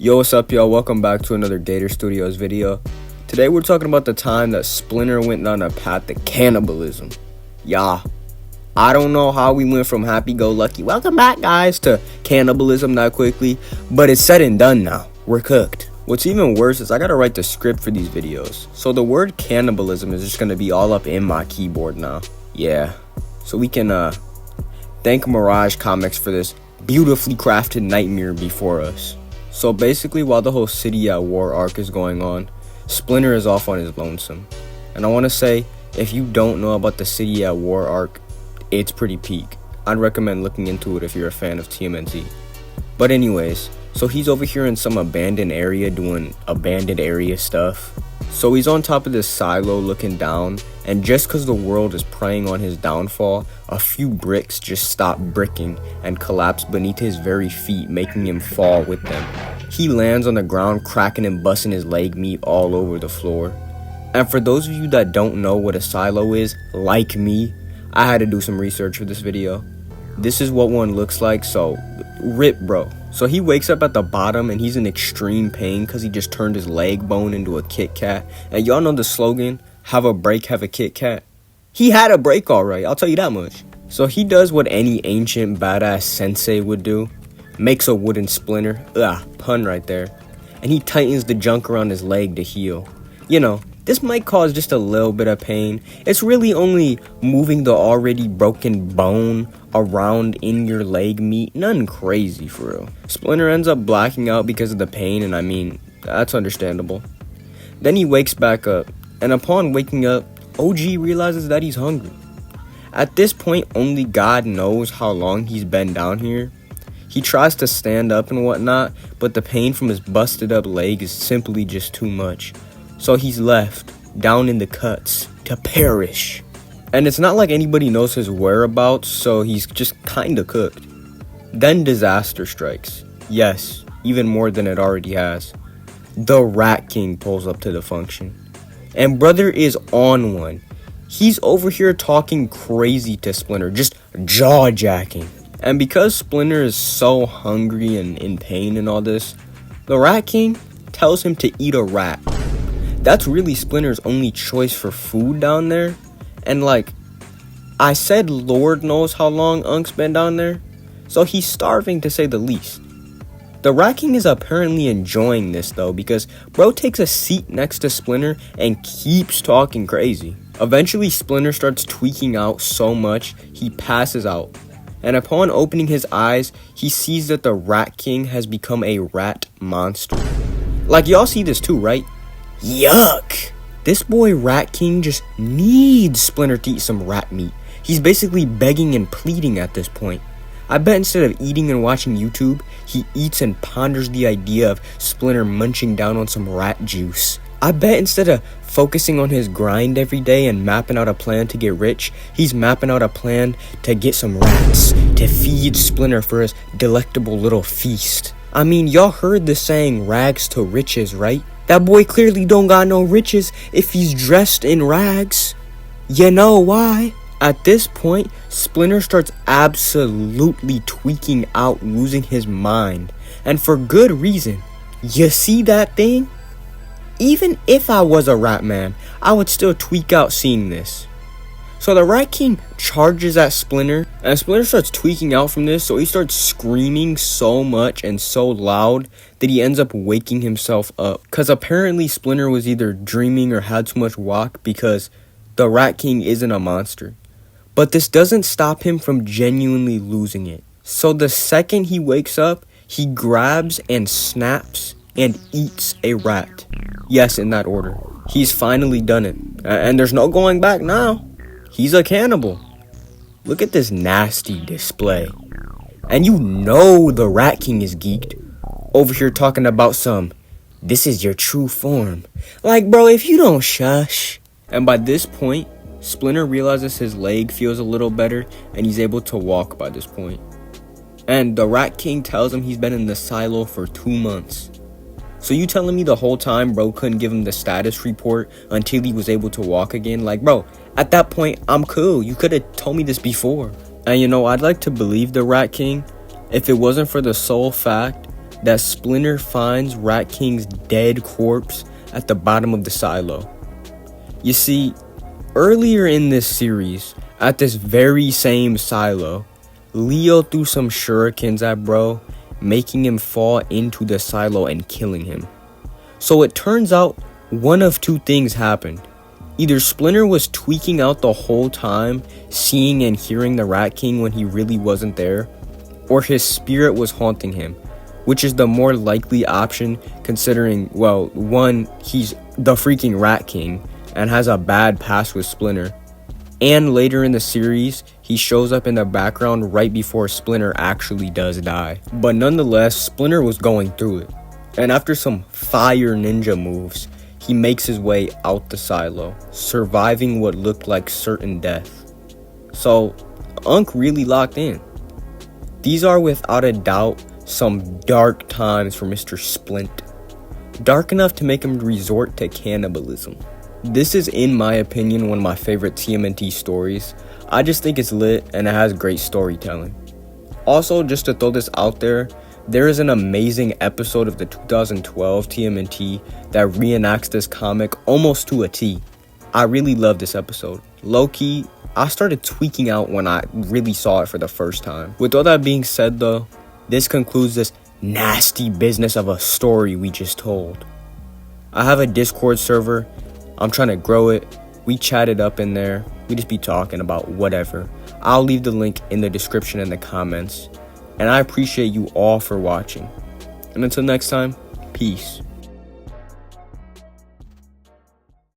Yo, what's up, y'all? Welcome back to another gatorSTUDIOS video. Today we're talking about the time that Splinter went down a path to cannibalism. Yeah, I don't know how we went from happy-go-lucky, welcome back guys, to cannibalism that quickly, but it's said and done now. We're cooked. What's even worse is I gotta write the script for these videos, so the word cannibalism is just gonna be all up in my keyboard now. Yeah, so we can thank Mirage Comics for this beautifully crafted nightmare before us. So basically, while the whole City at War arc is going on, Splinter is off on his lonesome. And I want to say, if you don't know about the City at War arc, it's pretty peak. I'd recommend looking into it if you're a fan of TMNT. But anyways, so he's over here in some abandoned area doing abandoned area stuff. So he's on top of this silo looking down, and just because the world is preying on his downfall, a few bricks just stop bricking and collapse beneath his very feet, making him fall with them. He lands on the ground, cracking and busting his leg meat all over the floor. And for those of you that don't know what a silo is, like me, I had to do some research for this video. This is what one looks like, so rip bro. So he wakes up at the bottom and he's in extreme pain because he just turned his leg bone into a Kit Kat. And y'all know the slogan, have a break, have a Kit Kat. He had a break alright, I'll tell you that much. So he does what any ancient badass sensei would do. Makes a wooden splinter, pun right there. And he tightens the junk around his leg to heal. You know, this might cause just a little bit of pain. It's really only moving the already broken bone around in your leg meat. Nothing crazy for real. Splinter ends up blacking out because of the pain, and I mean, that's understandable. Then he wakes back up, and upon waking up, OG realizes that he's hungry. At this point, only God knows how long he's been down here. He tries to stand up and whatnot, but the pain from his busted up leg is simply just too much. So he's left, down in the cuts, to perish. And it's not like anybody knows his whereabouts, so he's just kinda cooked. Then disaster strikes. Yes, even more than it already has. The Rat King pulls up to the function. And brother is on one. He's over here talking crazy to Splinter, just jaw-jacking. And because Splinter is so hungry and in pain and all this, the Rat King tells him to eat a rat. That's really Splinter's only choice for food down there. And like I said, Lord knows how long Unk's been down there, so he's starving to say the least. The Rat King is apparently enjoying this though, because bro takes a seat next to Splinter and keeps talking crazy. Eventually Splinter starts tweaking out so much he passes out. And upon opening his eyes, he sees that the Rat King has become a rat monster. Like y'all see this too, right? Yuck! This boy Rat King just needs Splinter to eat some rat meat. He's basically begging and pleading at this point. I bet instead of eating and watching YouTube, he eats and ponders the idea of Splinter munching down on some rat juice. I bet instead of focusing on his grind every day and mapping out a plan to get rich, he's mapping out a plan to get some rats to feed Splinter for his delectable little feast. I mean, y'all heard the saying rags to riches, right? That boy clearly don't got no riches if he's dressed in rags. You know why? At this point, Splinter starts absolutely tweaking out, losing his mind. And for good reason. You see that thing? Even if I was a rat man, I would still tweak out seeing this. So the Rat King charges at Splinter, and Splinter starts tweaking out from this, so he starts screaming so much and so loud that he ends up waking himself up. Because apparently Splinter was either dreaming or had too much walk, because the Rat King isn't a monster. But this doesn't stop him from genuinely losing it. So the second he wakes up, he grabs and snaps and eats a rat. Yes, in that order. He's finally done it. And there's no going back now. He's a cannibal. Look at this nasty display. And you know the Rat King is geeked. Over here talking about some, this is your true form. Like, bro, if you don't shush. And by this point, Splinter realizes his leg feels a little better and he's able to walk by this point. And the Rat King tells him he's been in the silo for 2 months. So you telling me the whole time bro couldn't give him the status report until he was able to walk again? Like, bro, at that point, I'm cool. You could have told me this before. And you know, I'd like to believe the Rat King if it wasn't for the sole fact that Splinter finds Rat King's dead corpse at the bottom of the silo. You see, earlier in this series, at this very same silo, Leo threw some shurikens at bro, making him fall into the silo and killing him. So it turns out one of two things happened. Either Splinter was tweaking out the whole time, seeing and hearing the Rat King when he really wasn't there, or his spirit was haunting him, which is the more likely option considering, well, one, he's the freaking Rat King and has a bad past with Splinter, and later in the series, he shows up in the background right before Splinter actually does die. But nonetheless, Splinter was going through it, and after some fire ninja moves, he makes his way out the silo, surviving what looked like certain death. So, Unc really locked in. These are without a doubt some dark times for Mr. Splint. Dark enough to make him resort to cannibalism. This is, in my opinion, one of my favorite TMNT stories. I just think it's lit and it has great storytelling. Also, just to throw this out there is an amazing episode of the 2012 TMNT that reenacts this comic almost to a T. I really love this episode. Low-key, I started tweaking out when I really saw it for the first time. With all that being said though, this concludes this nasty business of a story we just told. I have a Discord server. I'm trying to grow it. We chat it up in there. We just be talking about whatever. I'll leave the link in the description and the comments. And I appreciate you all for watching. And until next time, peace.